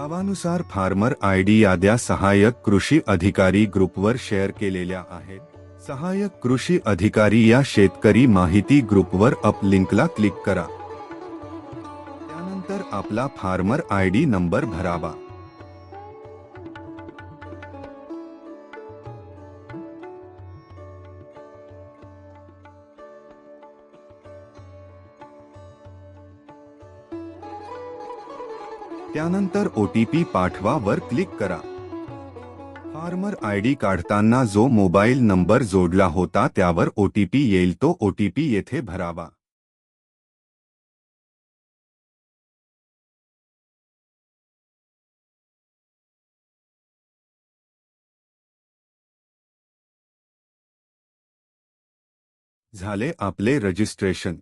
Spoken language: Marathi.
नावानुसार फार्मर आयडी याद्या सहाय्यक कृषी अधिकारी ग्रुपवर शेअर केलेल्या आहेत. सहाय्यक कृषी अधिकारी या शेतकरी माहिती ग्रुपवर अप लिंकला क्लिक करा. त्यानंतर आपला फार्मर आयडी नंबर भरावा. त्यानंतर OTP पाठवा वर क्लिक करा. फार्मर आयडी काढताना जो मोबाईल नंबर जोडला होता त्यावर OTP येईल, तो OTP येथे भरावा. झाले आपले रजिस्ट्रेशन.